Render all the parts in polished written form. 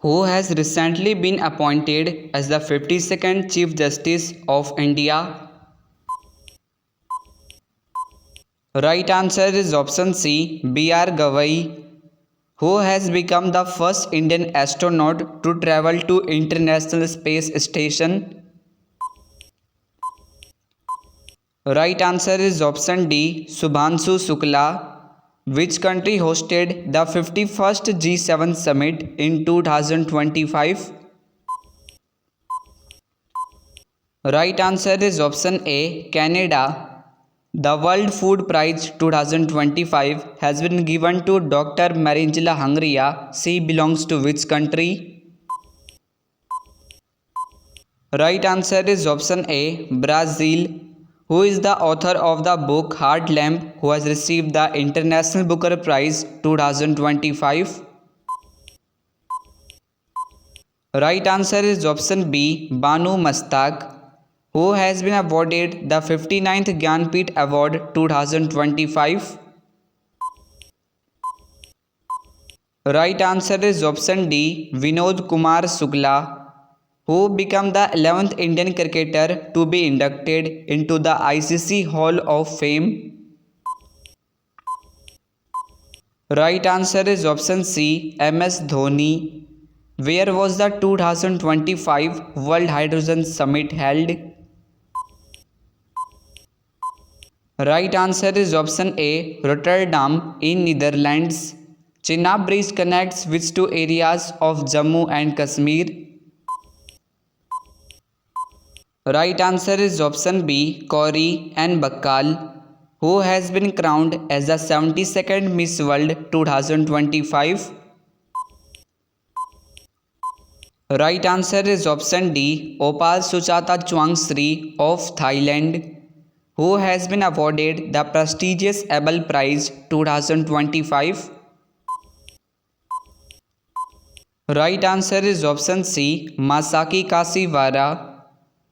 who has recently been appointed as the 52nd Chief Justice of India? Right answer is option C, B.R. Gavai, who has become the first Indian astronaut to travel to International Space Station. Right answer is option D, Subhanshu Shukla. Which country hosted the 51st G7 summit in 2025? Right answer is option A, Canada. The World Food Prize 2025 has been given to Dr. Marinjila Hungria. She belongs to which country? Right answer is option A, Brazil. Who is the author of the book Hard Lamp, who has received the International Booker Prize 2025? Right answer is option B, Banu Mastak, who has been awarded the 59th Gyanpith Award 2025. Right answer is option D, Vinod Kumar Shukla, who became the 11th Indian cricketer to be inducted into the ICC Hall of Fame. Right answer is option C, MS Dhoni. Where was the 2025 World Hydrogen Summit held? Right answer is option A, Rotterdam in Netherlands. Chenab Bridge connects which two areas of Jammu and Kashmir? Right answer is option B, Kauri and Bakkal, who has been crowned as the 72nd Miss World 2025. Right answer is option D, Opal Suchata Chuangsri of Thailand, who has been awarded the prestigious Abel Prize 2025. Right answer is option C, Masaki Kashiwara,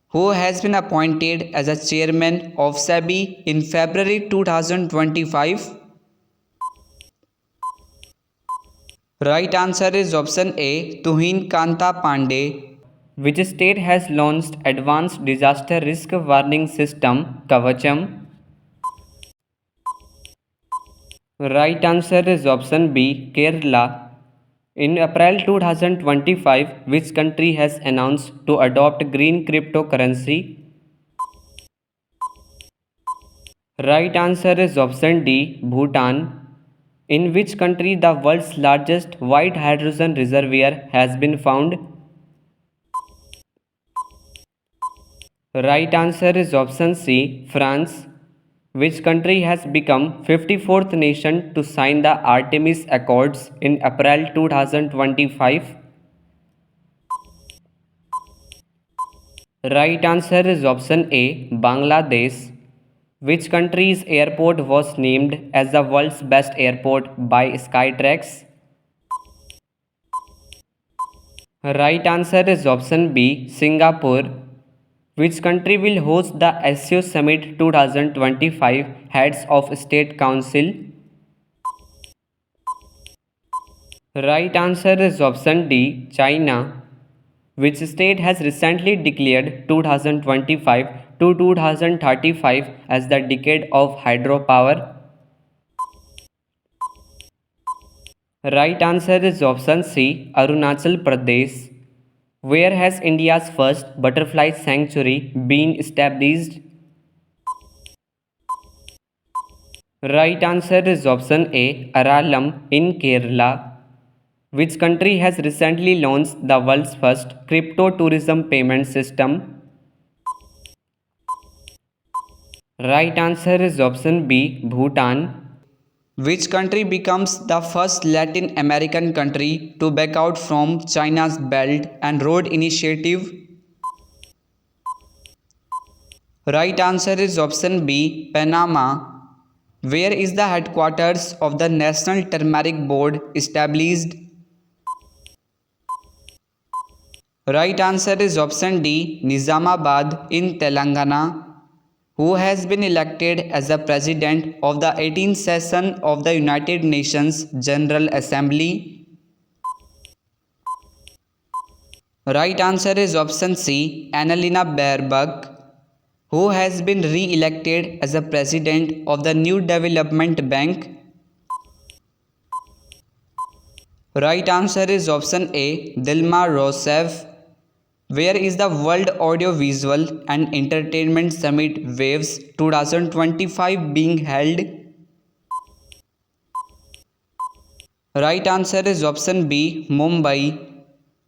who has been appointed as a chairman of SEBI in February 2025. Right answer is option A, Tuhin Kanta Pandey. Which state has launched advanced disaster risk warning system Kavacham? Right answer is option B, Kerala. In April 2025, which country has announced to adopt green cryptocurrency? Right answer is option D, Bhutan. In which country the world's largest white hydrogen reservoir has been found? Right answer is option C, France. Which country has become 54th nation to sign the Artemis Accords in April 2025? Right answer is option A, Bangladesh. Which country's airport was named as the world's best airport by Skytrax? Right answer is option B, Singapore. Which country will host the SCO Summit 2025 Heads of State Council? Right answer is option D, China. Which state has recently declared 2025 to 2035 as the decade of hydropower? Right answer is option C, Arunachal Pradesh. Where has India's first butterfly sanctuary been established? Right answer is option A, Aralam in Kerala. Which country has recently launched the world's first crypto tourism payment system? Right answer is option B, Bhutan. Which country becomes the first Latin American country to back out from China's Belt and Road Initiative? Right answer is option B, Panama. Where is the headquarters of the National Turmeric Board established? Right answer is option D, Nizamabad in Telangana. Who has been elected as the President of the 18th session of the United Nations General Assembly? Right answer is option C, Annalena Baerbock, who has been re-elected as the president of the New Development Bank. Right answer is option A, Dilma Rousseff. Where is the World Audiovisual and Entertainment Summit Waves 2025 being held? Right answer is option B, Mumbai.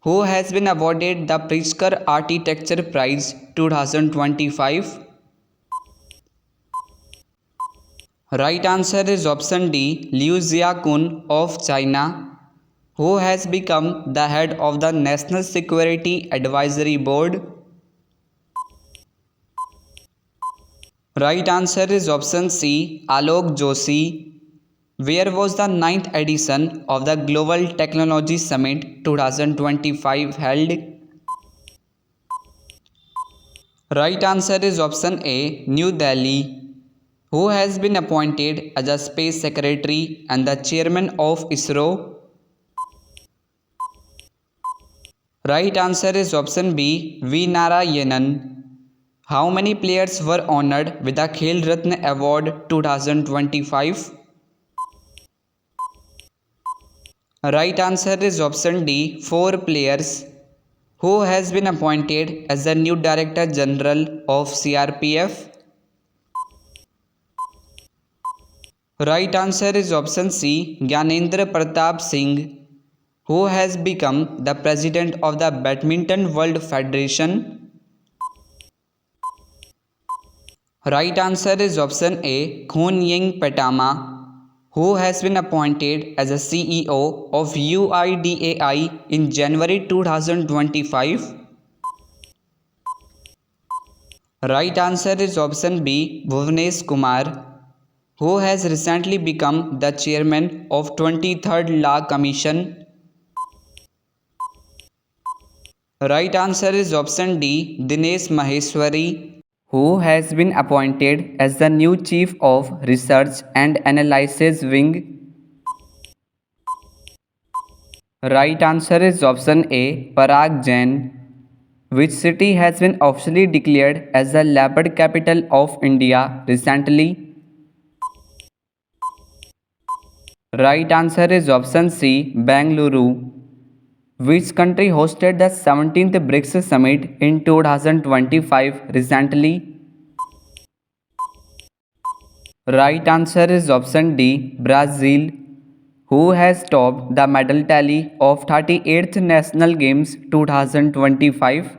Who has been awarded the Pritzker Architecture Prize 2025? Right answer is option D, Liu Xiaokun of China, who has become the head of the National Security Advisory Board. Right answer is option C, Alok Joshi. Where was the ninth edition of the Global Technology Summit 2025 held? Right answer is option A, New Delhi. Who has been appointed as a Space Secretary and the Chairman of ISRO? Right answer is option B, V. Narayanan. How many players were honored with the Khel Ratna Award 2025? Right answer is option D, 4 players. Who has been appointed as the new Director General of CRPF? Right answer is option C, Gyanendra Pratap Singh, who has become the President of the Badminton World Federation. Right answer is option A, Khun Ying Petama, who has been appointed as a CEO of UIDAI in January 2025. Right answer is option B, Bhuvnesh Kumar, who has recently become the chairman of 23rd Law Commission. Right answer is option D, Dinesh Maheshwari, who has been appointed as the new Chief of Research and Analysis Wing. Right answer is option A, Parag Jain. Which city has been officially declared as the leopard capital of India recently? Right answer is option C, Bengaluru. Which country hosted the 17th BRICS Summit in 2025 recently? Right answer is option D, Brazil, who has topped the medal tally of 38th National Games 2025.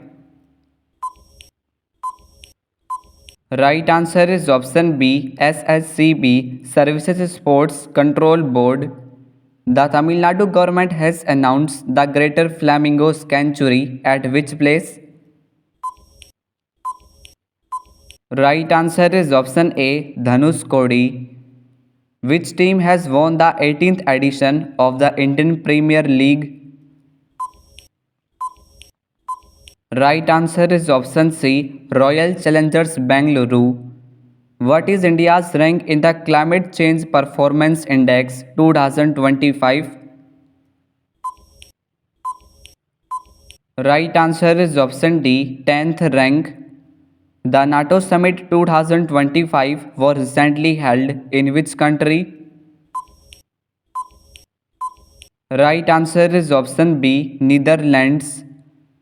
Right answer is option B, SSCB, Services Sports Control Board. The Tamil Nadu government has announced the Greater Flamingo Sanctuary at which place? Right answer is option A, Dhanushkodi. Which team has won the 18th edition of the Indian Premier League? Right answer is option C, Royal Challengers Bengaluru. What is India's rank in the Climate Change Performance Index 2025? Right answer is option D, 10th rank. The NATO Summit 2025 was recently held in which country? Right answer is option B, Netherlands.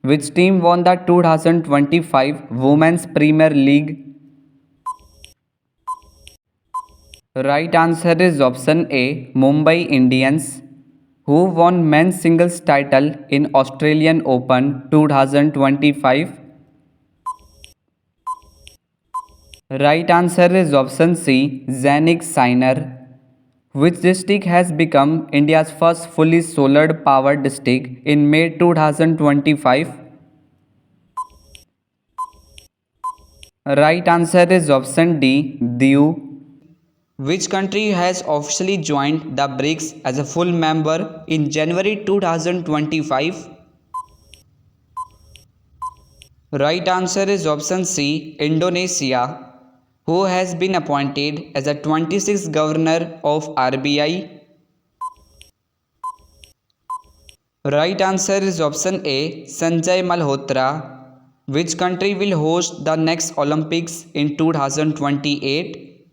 Which team won the 2025 Women's Premier League? Right answer is option A, Mumbai Indians, who won men's singles title in Australian Open 2025. Right answer is option C, Zanik Sinner. Which district has become India's first fully solar powered district in May 2025? Right answer is option D, Diu. Which country has officially joined the BRICS as a full member in January 2025? Right answer is option C, Indonesia, who has been appointed as the 26th governor of RBI. Right answer is option A, Sanjay Malhotra. Which country will host the next Olympics in 2028?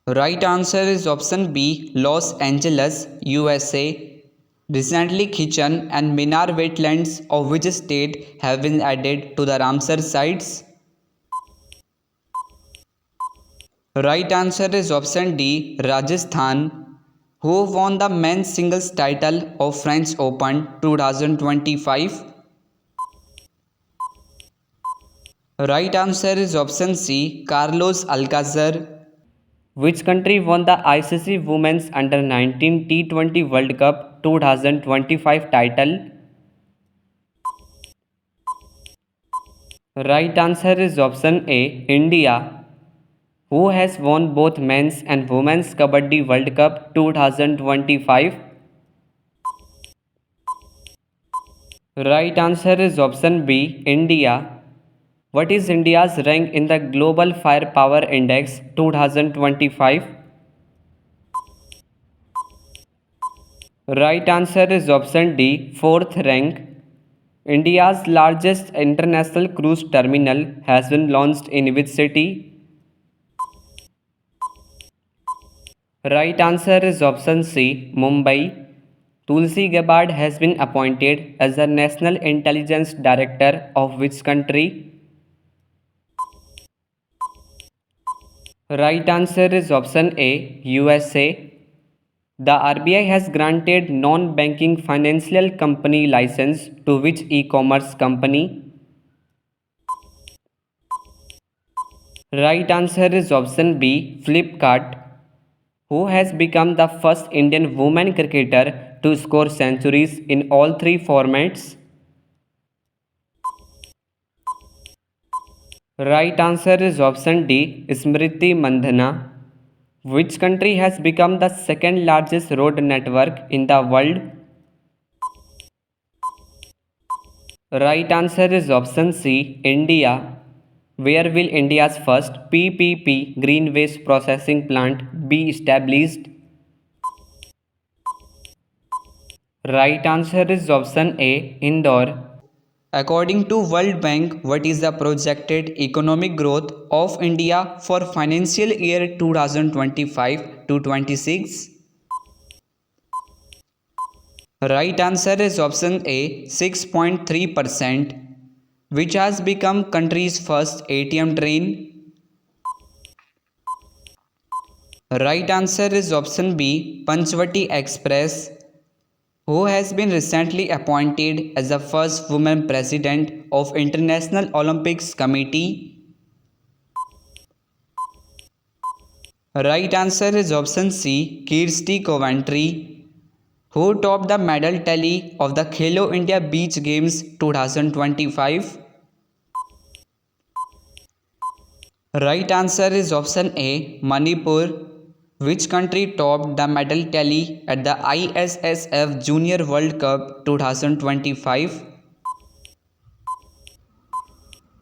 Right answer is option B, Los Angeles, USA. Recently, Kitchen and Minar wetlands of which state have been added to the Ramsar sites? Right answer is option D, Rajasthan. Who won the men's singles title of French Open 2025? Right answer is option C, Carlos Alcacer. Which country won the ICC Women's Under 19 T20 World Cup 2025 title? Right answer is option A, India. Who has won both men's and women's Kabaddi World Cup 2025? Right answer is option B, India. What is India's rank in the Global Firepower Index 2025? Right answer is option D, fourth rank. India's largest international cruise terminal has been launched in which city? Right answer is option C, Mumbai. Tulsi Gabbard has been appointed as the National Intelligence Director of which country? Right answer is option A, USA. The RBI has granted non-banking financial company license to which e-commerce company? Right answer is option B, Flipkart. Who has become the first Indian woman cricketer to score centuries in all three formats? Right answer is option D, Smriti Mandhana. Which country has become the second largest road network in the world? Right answer is option C, India. Where will India's first PPP green waste processing plant be established? Right answer is option A, Indore. According to World Bank, what is the projected economic growth of India for financial year 2025 to 26? Right answer is option A, 6.3%. Which has become country's first ATM train? Right answer is option B, Panchvati Express. Who has been recently appointed as the first woman president of International Olympics Committee? Right answer is option C, Kirsty Coventry. Who topped the medal tally of the Khelo India Beach Games 2025? Right answer is option A, Manipur. Which country topped the medal tally at the ISSF Junior World Cup 2025?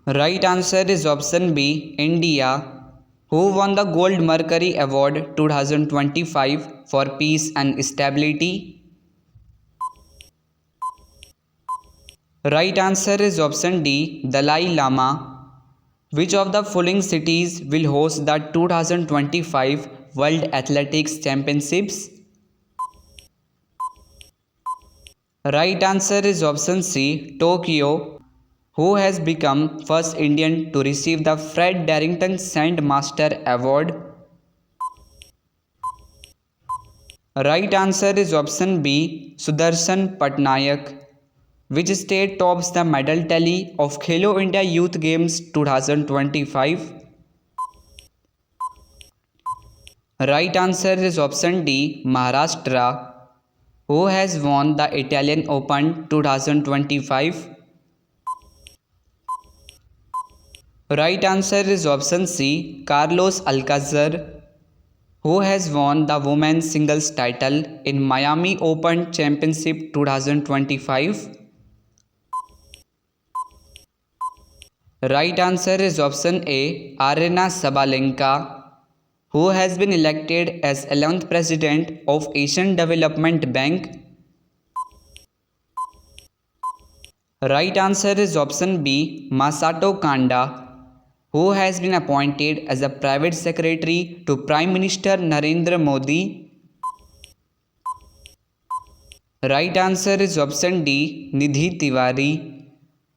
Right answer is option B, India. Who won the Gold Mercury Award 2025 for Peace and Stability? Right answer is option D, Dalai Lama. Which of the following cities will host the 2025 World Athletics Championships? Right answer is option C, Tokyo. Who has become first Indian to receive the Fred Darrington Sandmaster Award? Right answer is option B, Sudarshan Patnaik. Which state tops the medal tally of Khelo India Youth Games 2025? Right answer is option D, Maharashtra. Who has won the Italian Open 2025? Right answer is option C, Carlos Alcacer. Who has won the women's singles title in Miami Open Championship 2025? Right answer is option A, Aryna Sabalenka. Who has been elected as 11th President of Asian Development Bank? Right answer is option B, Masato Kanda, who has been appointed as a private secretary to Prime Minister Narendra Modi. Right answer is option D, Nidhi Tiwari,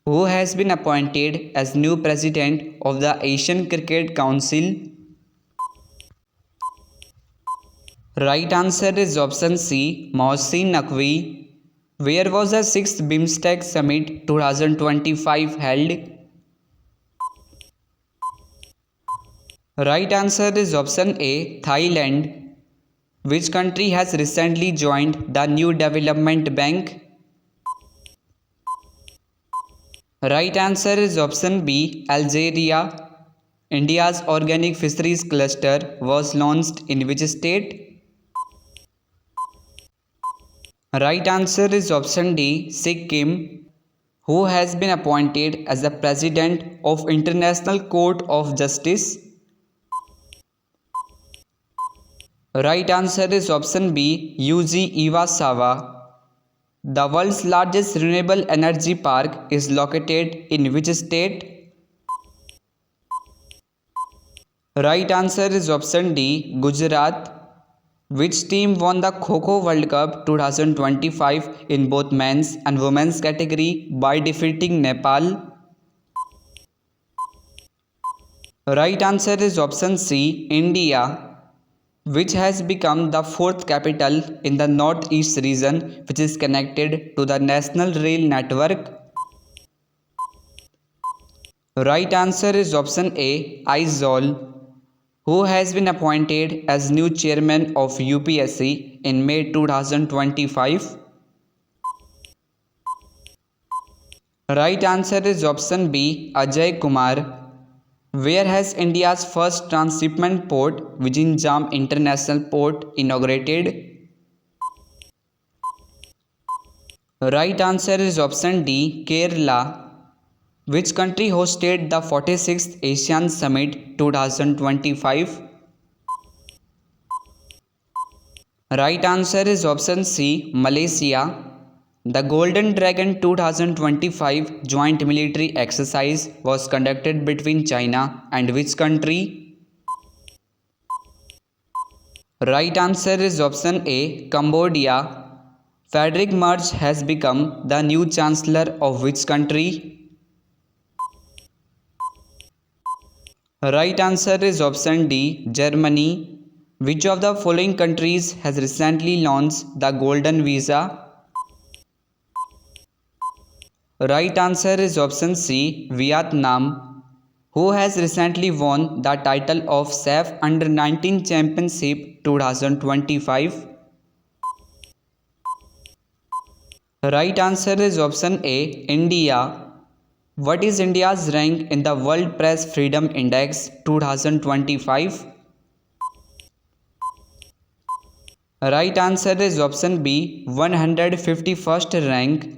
who has been appointed as new president of the Asian Cricket Council. Right answer is option C, Mohsin Naqvi. Where was the 6th BIMSTEC Summit 2025 held? Right answer is option A, Thailand. Which country has recently joined the New Development Bank? Right answer is option B, Algeria. India's organic fisheries cluster was launched in which state? Right answer is option D, Sikkim, who has been appointed as the President of International Court of Justice. Right answer is option B, Yuji Iwasawa. The world's largest renewable energy park is located in which state? Right answer is option D, Gujarat. Which team won the Kho-Kho World Cup 2025 in both men's and women's category by defeating Nepal? Right answer is option C, India, which has become the fourth capital in the northeast region, which is connected to the national rail network. Right answer is option A, Aizawl, who has been appointed as new chairman of UPSC in May 2025. Right answer is option B, Ajay Kumar. Where has India's first transshipment port, Vizhinjam International Port, inaugurated? Right answer is option D, Kerala. Which country hosted the 46th ASEAN Summit 2025? Right answer is option C, Malaysia. The Golden Dragon 2025 joint military exercise was conducted between China and which country? Right answer is option A, Cambodia. Frederick Merz has become the new chancellor of which country? Right answer is option D, Germany. Which of the following countries has recently launched the Golden Visa? Right answer is option C, Vietnam, who has recently won the title of SAF Under-19 Championship 2025. Right answer is option A, India. What is India's rank in the World Press Freedom Index 2025? Right answer is option B, 151st rank.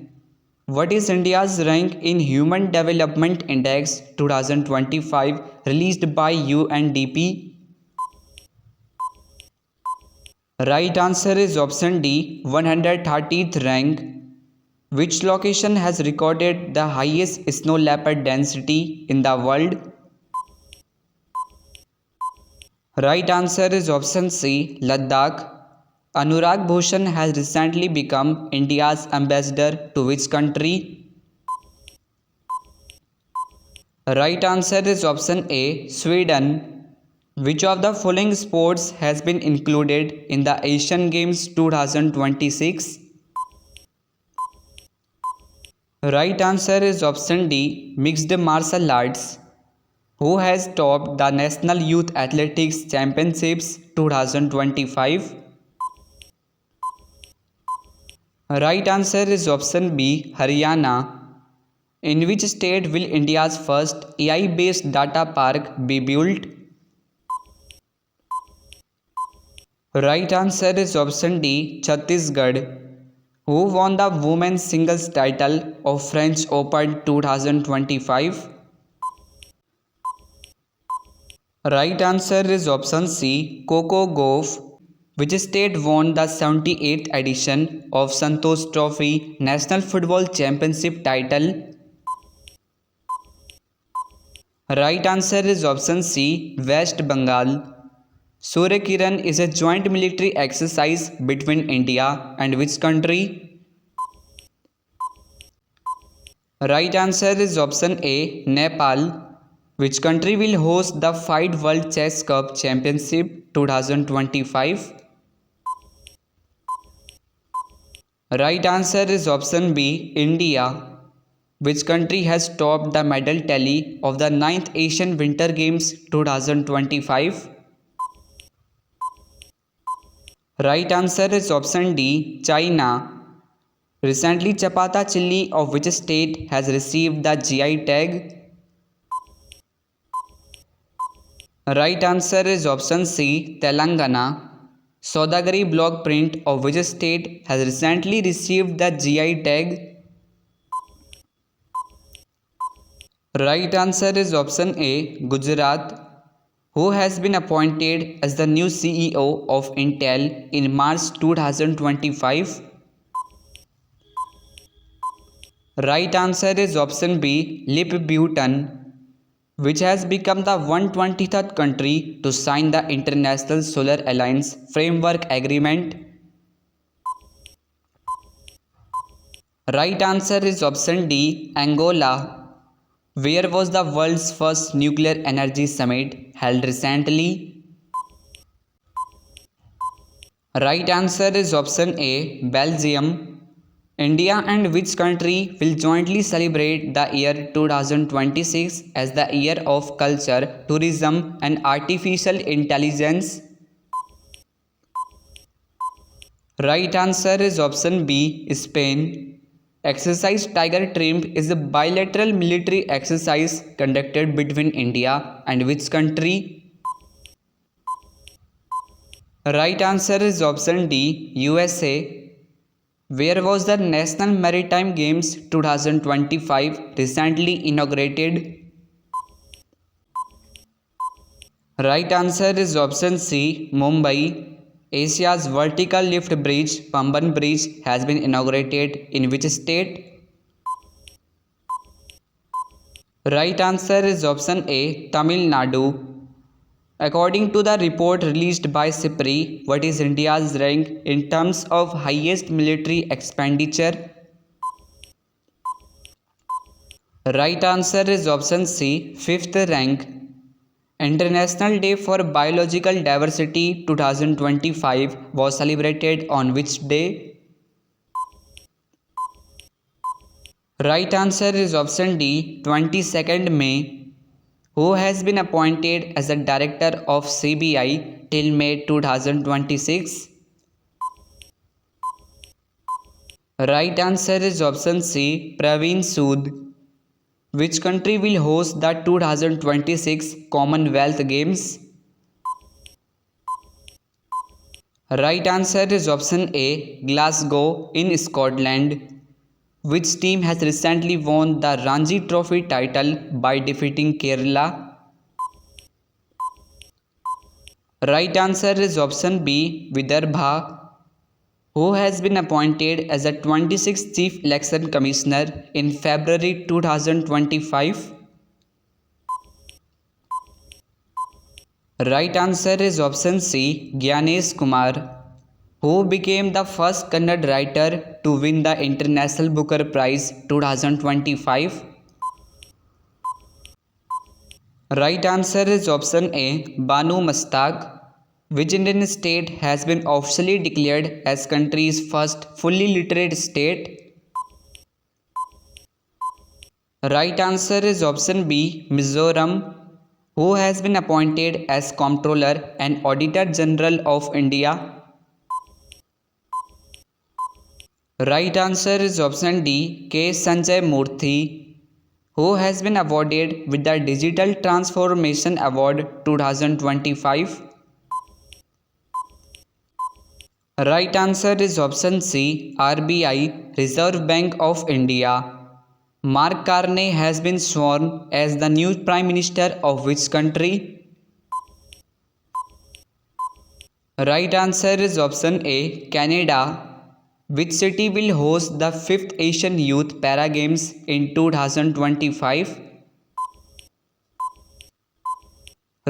What is India's rank in Human Development Index 2025 released by UNDP? Right answer is option D, 130th rank. Which location has recorded the highest snow leopard density in the world? Right answer is option C, Ladakh. Anurag Bhushan has recently become India's ambassador to which country? Right answer is option A, Sweden. Which of the following sports has been included in the Asian Games 2026? Right answer is option D, Mixed Martial Arts. Who has topped the National Youth Athletics Championships 2025? Right answer is option B, Haryana. In which state will India's first AI-based data park be built? Right answer is option D, Chhattisgarh. Who won the women's singles title of French Open 2025? Right answer is option C, Coco Gauff. Which state won the 78th edition of Santosh Trophy National Football Championship title? Right answer is option C, West Bengal. Surya Kiran is a joint military exercise between India and which country? Right answer is option A, Nepal. Which country will host the FIDE World Chess Cup Championship 2025? Right answer is option B, India. Which country has topped the medal tally of the 9th Asian Winter Games 2025? Right answer is option D, China. Recently, Chapata chilli of which state has received the GI tag? Right answer is option C, Telangana. Saudagari block print of which state has recently received the GI tag? Right answer is option A, Gujarat. Who has been appointed as the new CEO of Intel in March 2025? Right answer is option B, Lip Bhutan, which has become the 123rd country to sign the International Solar Alliance Framework Agreement. Right answer is option D, Angola. Where was the world's first nuclear energy summit held recently? Right answer is option A, Belgium. India and which country will jointly celebrate the year 2026 as the Year of Culture, Tourism and Artificial Intelligence? Right answer is option B, Spain. Exercise Tiger Trimp is a bilateral military exercise conducted between India and which country? Right answer is option D, USA. Where was the National Maritime Games 2025 recently inaugurated? Right answer is option C, Mumbai. Asia's vertical lift bridge, Pamban Bridge, has been inaugurated in which state? Right answer is option A, Tamil Nadu. According to the report released by SIPRI, what is India's rank in terms of highest military expenditure? Right answer is option C, 5th rank. International Day for Biological Diversity 2025 was celebrated on which day? Right answer is option D, 22nd May. Who has been appointed as the director of CBI till May 2026? Right answer is option C, Praveen Sood. Which country will host the 2026 Commonwealth Games? Right answer is option A, Glasgow in Scotland. Which team has recently won the Ranji Trophy title by defeating Kerala? Right answer is option B, Vidarbha. Who has been appointed as the 26th Chief Election Commissioner in February 2025? Right answer is option C, Gyanesh Kumar. Who became the first Kannada writer to win the International Booker Prize 2025? Right answer is option A, Banu Mastaq. Which Indian state has been officially declared as country's first fully literate state? Right answer is option B, Mizoram. Who has been appointed as Comptroller and Auditor General of India? Right answer is option D, K. Sanjay Murthy. Who has been awarded with the Digital Transformation Award 2025? Right answer is option C, RBI, Reserve Bank of India. Mark Carney has been sworn as the new Prime Minister of which country? Right answer is option A, Canada. Which city will host the 5th Asian Youth Para Games in 2025?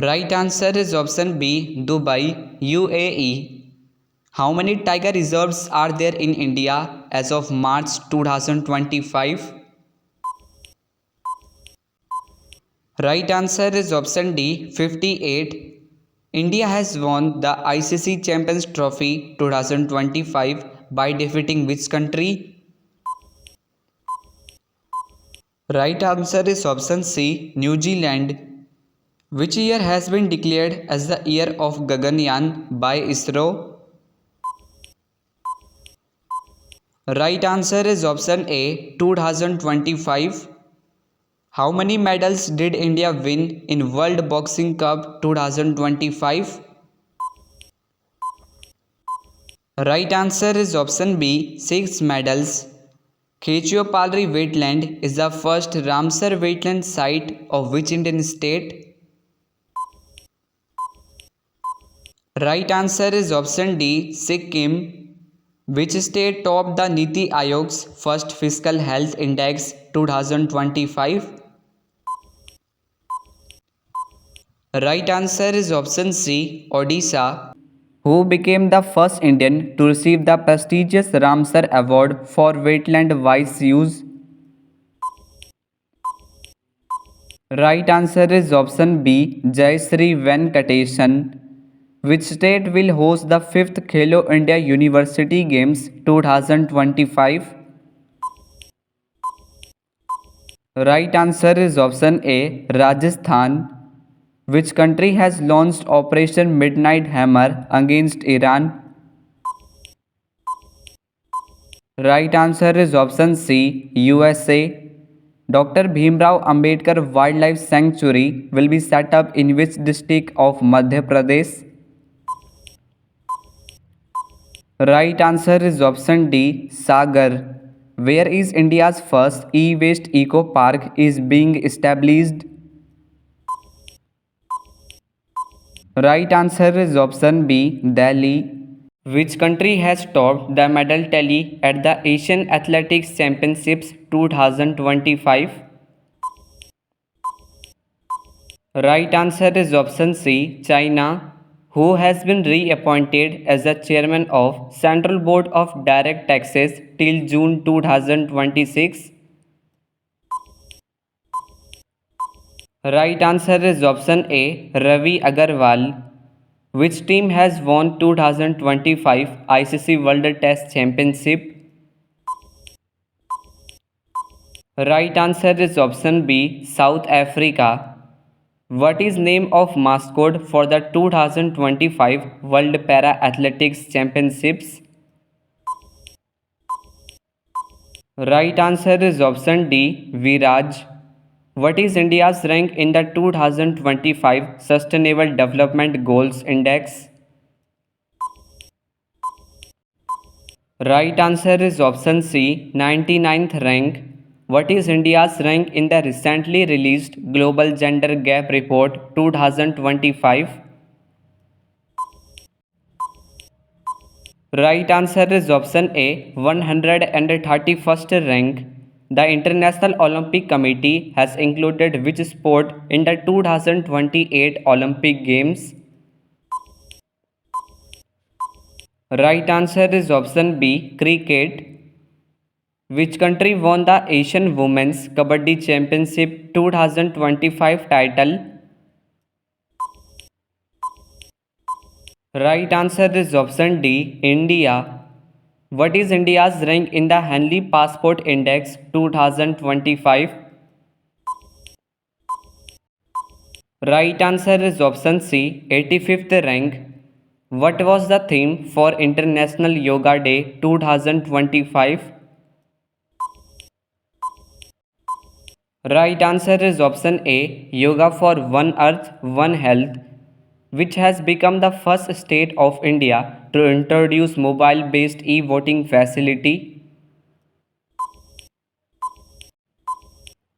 Right answer is option B, Dubai, UAE. How many tiger reserves are there in India as of March 2025? Right answer is option D, 58. India has won the ICC Champions Trophy 2025 by defeating which country? Right answer is option C, New Zealand. Which year has been declared as the year of Gaganyaan by ISRO? Right answer is option A, 2025. How many medals did India win in World Boxing Cup 2025? Right answer is option B, 6 medals. Khechio-Palri wetland is the first Ramsar wetland site of which Indian state? Right answer is option D, Sikkim. Which state topped the Niti Aayog's first fiscal health index 2025? Right answer is option C, Odisha. Who became the first Indian to receive the prestigious Ramsar Award for wetland wise use? Right answer is option B, Jayashree Venkatesan. Which state will host the 5th Khelo India University Games 2025? Right answer is option A, Rajasthan. Which country has launched Operation Midnight Hammer against Iran? Right answer is option C, USA. Dr. Bhimrao Ambedkar Wildlife Sanctuary will be set up in which district of Madhya Pradesh? Right answer is option D, Sagar. Where is India's first e-waste eco park is being established? Right answer is option B, Delhi. Which country has topped the medal tally at the Asian Athletics Championships 2025? Right answer is option C, China. Who has been reappointed as the chairman of Central Board of Direct Taxes till June 2026? Right answer is option A, Ravi Agarwal. Which team has won 2025 ICC World Test Championship? Right answer is option B, South Africa. What is name of mascot for the 2025 World Para Athletics Championships? Right answer is option D, Viraj. What is India's rank in the 2025 Sustainable Development Goals Index? Right answer is option C, 99th rank. What is India's rank in the recently released Global Gender Gap Report 2025? Right answer is option A, 131st rank. The International Olympic Committee has included which sport in the 2028 Olympic Games? Right answer is option B, cricket. Which country won the Asian Women's Kabaddi Championship 2025 title? Right answer is option D, India. What is India's rank in the Henley Passport Index 2025? Right answer is option C, 85th rank. What was the theme for International Yoga Day 2025? Right answer is option A, Yoga for One Earth, One Health, which has become the first state of India to introduce mobile-based e-voting facility.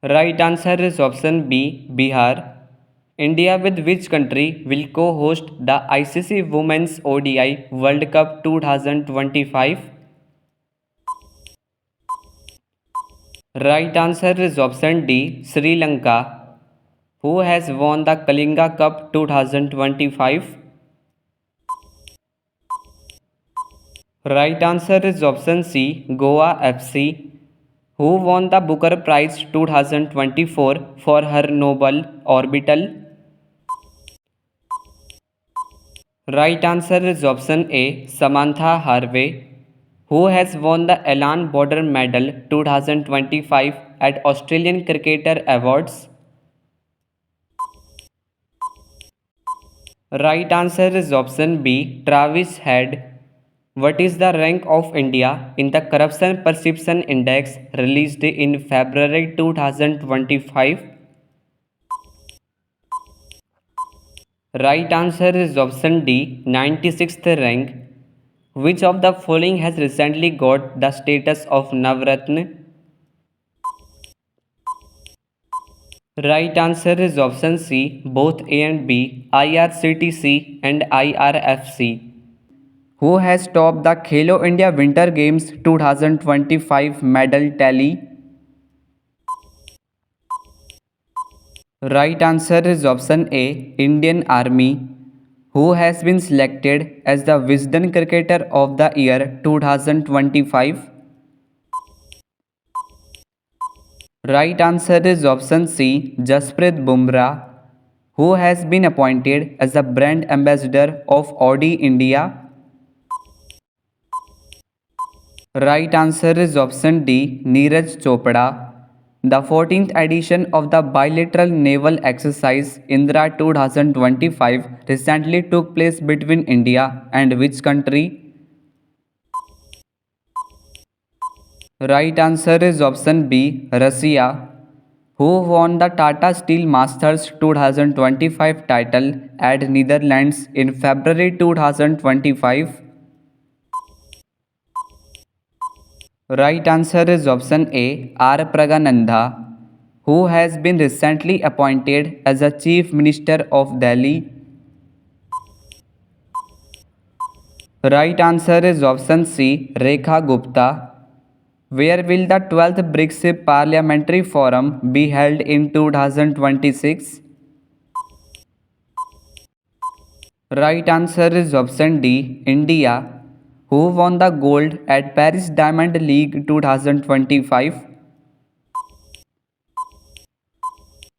Right answer is option B, Bihar. India with which country will co-host the ICC Women's ODI World Cup 2025? Right answer is option D, Sri Lanka. Who has won the Kalinga Cup 2025? Right answer is option C, Goa FC. Who won the Booker Prize 2024 for her novel Orbital? Right answer is option A, Samantha Harvey. Who has won the Elan Border Medal 2025 at Australian Cricketer Awards? Right answer is option B, Travis Head. What is the rank of India in the Corruption Perception Index released in February 2025? Right answer is option D, 96th rank. Which of the following has recently got the status of Navratna? Right answer is option C, both A and B, IRCTC and IRFC. Who has topped the Khelo India Winter Games 2025 medal tally? Right answer is option A, Indian Army. Who has been selected as the Wisden Cricketer of the Year 2025? Right answer is option C, Jasprit Bumrah. Who has been appointed as the brand ambassador of Audi India? Right answer is option D, Neeraj Chopra. The 14th edition of the bilateral naval exercise Indra 2025 recently took place between India and which country? Right answer is option B, Russia. Who won the Tata Steel Masters 2025 title at Netherlands in February 2025? Right answer is option A, R. Pragananda. Who has been recently appointed as the Chief Minister of Delhi? Right answer is option C, Rekha Gupta. Where will the 12th BRICS Parliamentary Forum be held in 2026? Right answer is option D, India. Who won the gold at Paris Diamond League 2025?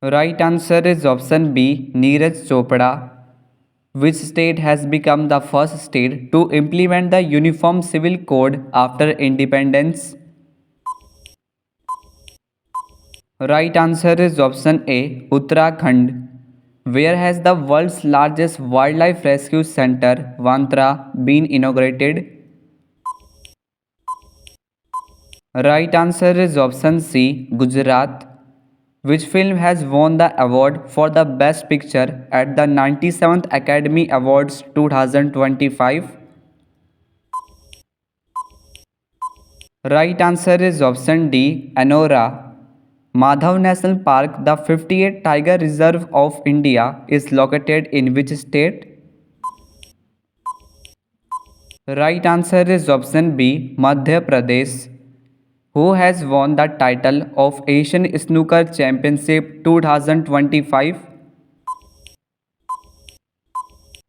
Right answer is option B, Neeraj Chopra. Which state has become the first state to implement the Uniform Civil Code after independence? Right answer is option A, Uttarakhand. Where has the world's largest wildlife rescue center, Vantra, been inaugurated? Right answer is option C, Gujarat. Which film has won the award for the Best Picture at the 97th Academy Awards 2025? Right answer is option D, Anora. Madhav National Park, the 58th Tiger Reserve of India, is located in which state? Right answer is option B, Madhya Pradesh. Who has won the title of Asian Snooker Championship 2025?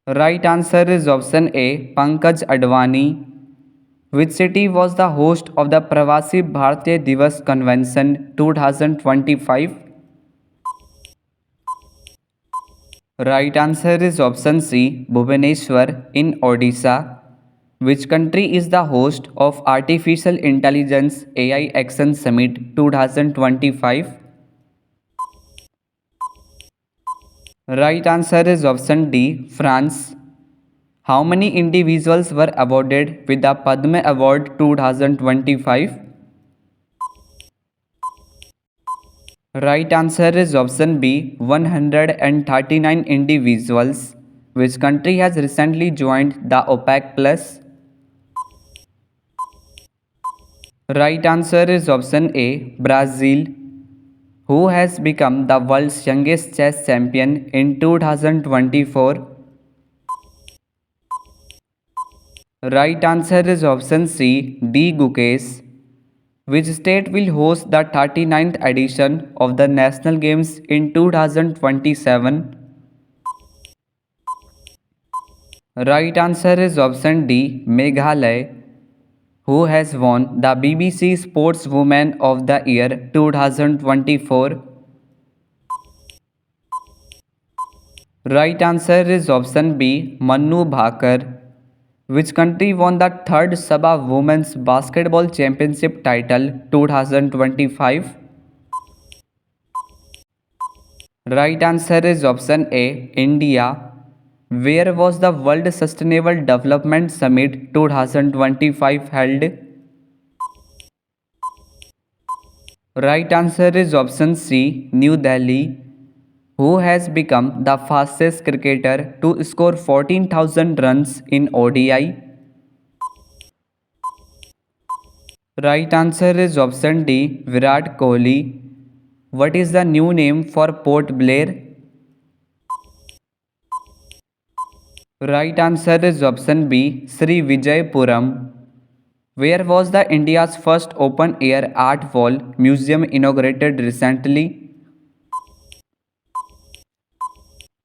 Right answer is option A, Pankaj Advani. Which city was the host of the Pravasi Bharatiya Divas Convention 2025? Right answer is option C, Bhubaneswar in Odisha. Which country is the host of Artificial Intelligence AI Action Summit 2025? Right answer is option D, France. How many individuals were awarded with the Padma Award 2025? Right answer is option B, 139 individuals. Which country has recently joined the OPEC Plus? Right answer is option A, Brazil. Who has become the world's youngest chess champion in 2024? Right answer is option C, D. Gukesh. Which state will host the 39th edition of the National Games in 2027? Right answer is option D, Meghalaya. Who has won the BBC Sportswoman of the Year 2024? Right answer is option B, Manu Bhaker. Which country won the third Sabah Women's Basketball Championship title 2025? Right answer is option A, India. Where was the World Sustainable Development Summit 2025 held? Right answer is option C, New Delhi. Who has become the fastest cricketer to score 14,000 runs in ODI? Right answer is option D, Virat Kohli. What is the new name for Port Blair? Right answer is option B, Sri Vijaypuram. Where was the India's first open air art wall museum inaugurated recently?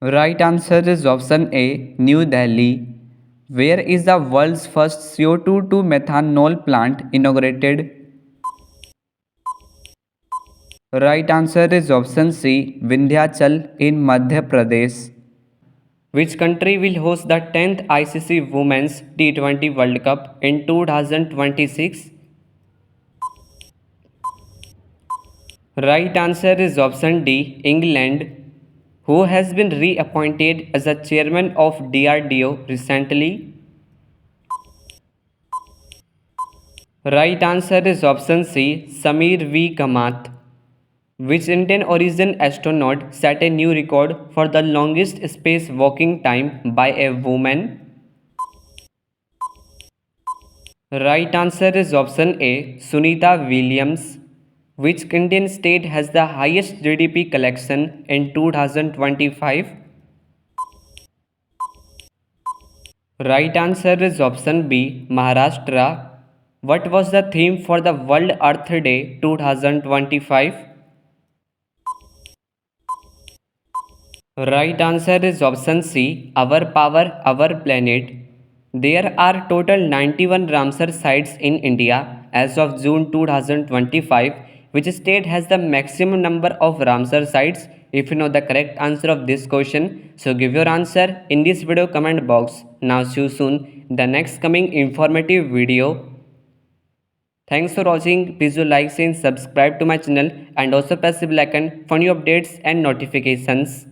Right answer is option A, New Delhi. Where is the world's first CO2 to methanol plant inaugurated? Right answer is option C, Vindhyachal in Madhya Pradesh. Which country will host the 10th ICC Women's T20 World Cup in 2026? Right answer is option D, England. Who has been reappointed as the chairman of DRDO recently? Right answer is option C, Samir V. Kamath. Which Indian origin astronaut set a new record for the longest space walking time by a woman? Right answer is option A, Sunita Williams. Which Indian state has the highest GDP collection in 2025? Right answer is option B, Maharashtra. What was the theme for the World Earth Day 2025? Right answer is option C, Our Power, Our Planet. There are total 91 Ramsar sites in India as of June 2025. Which state has the maximum number of Ramsar sites? If you know the correct answer of this question, so give your answer in this video comment box. Now see you soon in the next coming informative video. Thanks for watching. Please do like, share, and subscribe to my channel and also press the bell icon for new updates and notifications.